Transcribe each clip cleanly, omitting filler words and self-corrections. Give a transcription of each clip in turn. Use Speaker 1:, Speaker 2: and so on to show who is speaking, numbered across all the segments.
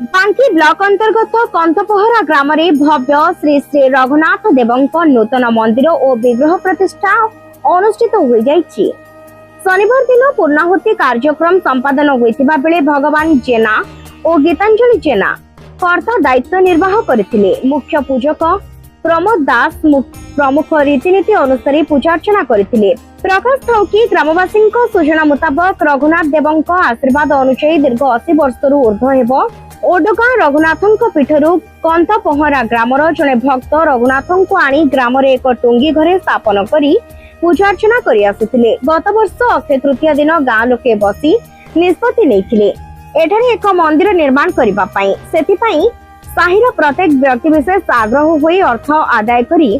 Speaker 1: बांकी ब्लॉक अंतर्गत कंथपहरा ग्राम भव्य श्री श्री रघुनाथ देवंक नूतन मंदिर और विग्रह प्रतिष्ठा अनुष्ठित हो जाइछि। शनिवार दिन पूर्णाहुति कार्यक्रम संपादन होइतिबा बेले भगवान जेना और गीतांजलि जेना कर्ता दायित्व निर्वाह करथिले। मुख्य पूजक प्रमोद दास प्रमुख रीतिनीति अनुसार पूजा अर्चना करथिले। प्रकाश थाउ कि ग्रामवासी सूचना मुताबक रघुनाथ देवंक आशीर्वाद अनुसार दीर्घ 80 वर्ष ऊर्ध्व हेबो ओडगा रघुनाथंक पीठरू कंथपहरा ग्रामर जने भक्त रघुनाथंक आनी ग्राम एक टुंगी घरे स्थापन करी पूजा अर्चना करी आसुथिले। गत वर्ष अक्षय तृतीया दिन गाँ लोके बसी निष्पत्ति नैथिले एठारे एक मंदिर निर्माण करिबा पई। सेथिपई साहिर प्रत्येक व्यक्ति विशेष आग्रह होई अर्थ आदाय करी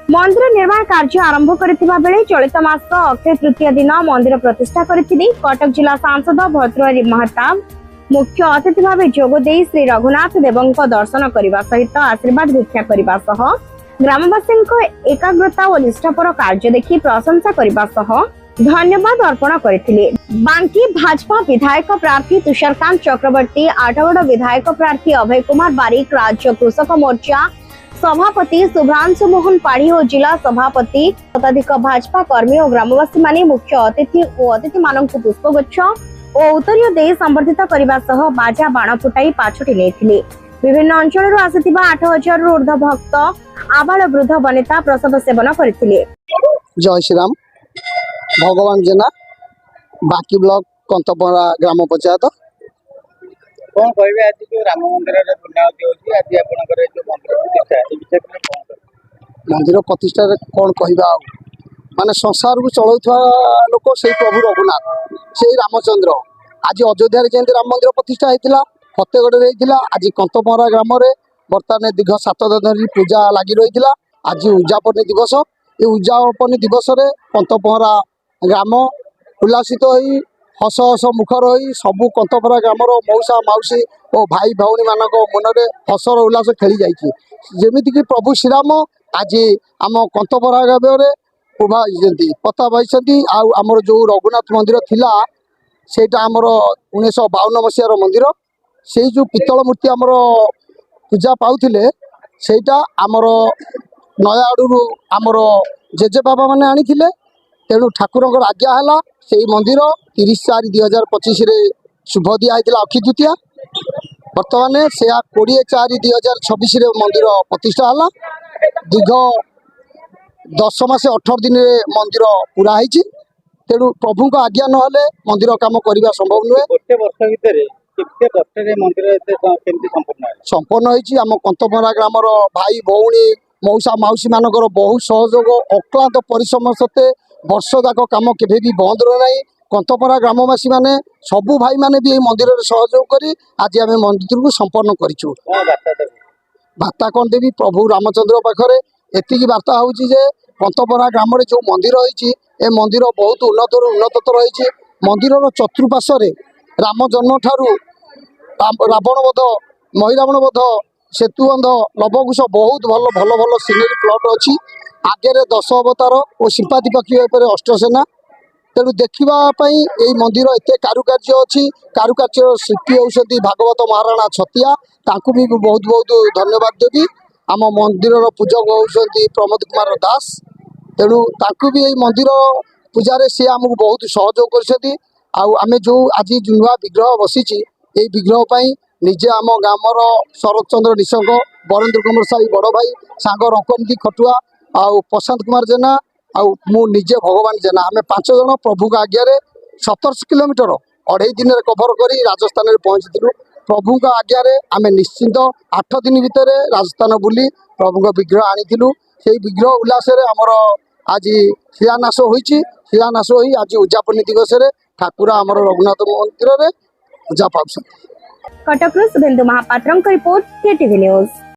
Speaker 1: मंदिर निर्माण कार्य आरंभ करथिबा बेले चलित मास अक्षय तृतीया दिन मंदिर प्रतिष्ठा करथिले। कटक जिला सांसद भद्रहरि महताब मुख्य अतिथि भाव जोग दे श्री रघुनाथ देवंक दर्शन करने सहित आशीर्वाद भिक्षा करने सह ग्रामवासी एकाग्रता और निष्ठापर कार्य देखि प्रशंसा करने सह धन्यवाद अर्पण करथिले। बांकी भाजपा विधायक प्रार्थी तुषारकांत चक्रवर्ती, आठगड़ विधायक प्रार्थी अभय कुमार बारिक, राज्य कृषक मोर्चा सभापति शुभ्रांशु मोहन पाढ़ी और जिला सभापति शताधिक भाजपा कर्मी और ग्रामवासी माने मुख्य अतिथि और अतिथि मानक पुष्पगुच्छ और उत्तरीय दे संबर्धित करने सह बाजा बाण फुटाई पाछोटी नेथिले। विभिन्न अंचल आसिथिबा 8000 ऊर्ध्व भक्त आबाल वृद्ध बनिता प्रसाद सेवन करथिले।
Speaker 2: जय श्री राम। भगवान जेना बाकी ब्लॉक कंथपहरा ग्राम पंचायत
Speaker 3: कौन कहबे आज जो राम मंदिर रे पूर्णाहुति होची आज आपनकर जो मंदिर प्रतिष्ठा ए विषय में कौन
Speaker 2: मंदिर प्रतिष्ठा रे कौन कहबा माने संसार को चलाउथवा लोक से प्रभु रघुनाथ से रामचंद्र आज अयोध्या रे जेंति राम मंदिर प्रतिष्ठा हेतिला फतेगढ़ रे हेतिला आज कंथपहरा ग्राम रे वर्तमान दीर्घ 7 दिन धरी पूजा लागि रहितिला। आज उद्यापन दिवस ए उद्यापन दिवस रे कंथपहरा ग्राम उल्लासित होई हस हस मुखर होई सबु कंथपहरा ग्रामर मौसा माउसी और भाई भौणी मानक मनरे हसर उल्लास खेली जाइछि। जेमिति कि प्रभु श्रीराम आज आम कंथपहरा ग्राम रे उभा पता पाई आमर जो रघुनाथ मंदिर थिला सेटा आमर 1952 मसीहार मंदिर से जो पितल मूर्ति आमर पूजा पाउथिले सेटा आमर नयागढ़ आमर जेजे बाबा माने आनिथिले। तेणु ठाकुर आज्ञा है से मंदिर 30/4/2025 रे शुभ दिया अक्षय तृतीया बर्तमान से 20/4/2026 रे मंदिर प्रतिष्ठा है। दीर्घ 10 मास 18 दिन मंदिर पूरा है। तेणु प्रभु को आज्ञा ना मंदिर काम करने संभव नुहे।
Speaker 3: गोटे वर्ष भितर केते वर्ष रे मंदिर एते केमति
Speaker 2: संपन्न होइछि। आम कंथपहरा ग्रामर भाई भौणी मौसा माउसी मानकर बहु सहयोग अक्लांत परिश्रम सत्ते वर्ष जाक काम केबे भी बंद रहे नहीं। कंथपहरा ग्रामवासी माने सबु भाई माने भी मंदिर रे सहयोग करी आज आम मंदिर को संपन्न करिछु। बार्ता कौन देवी प्रभु रामचंद्र पाखरे एतिकी बार्ता होउछि जे कंथपहरा ग्राम रे जो मंदिर होइछि ए मंदिर बहुत उन्नततर होइछि। मंदिर चतुर्पार्श्व राम जन्म ठारू रावण वध महिरावण वध सेतुबंध लवकुश बहुत भल भल भल सिनेरी प्लट अच्छी। आगे 10 अवतार और सिंपाति पक्षी अष्टसेना। तेणु देखापी यही मंदिर एत कारुकार्य अच्छी। कारुकार्य शिल्पी होती भागवत महाराणा छतिया तांकु भी बहुत बहुत धन्यवाद देवी। आम मंदिर पूजक होती प्रमोद कुमार दास। तेणु तांकु भी यही मंदिर पूजा सी आमको बहुत सहयोग कर आमे जो आज नुआ विग्रह बसी यही विग्रह निजे आम ग्रामर शरद चंद्र निशंक बरेन्द्र कुमार साई बड़ भाई सांग रंकनीति खटुआ आउ प्रशांत कुमार जेना आउ मु निजे भगवान जेना आमे 5 जन प्रभु का आज्ञा 1700 किलोमीटर 2.5 दिन कभर कर राजस्थान में पहुंची। प्रभु का आज्ञा आमे निश्चिंत 8 दिन भितर राजस्थान बुली प्रभु का विग्रह आनी से विग्रह उल्लास आमर आज शिलान्यास होइछि। शिलान्यास होई आज उद्यापन दिवस ठाकुर आमर रघुनाथ मंदिर रे पूजा पाउछन।
Speaker 1: Cuttack Subhendu Mohapatra report KTV news.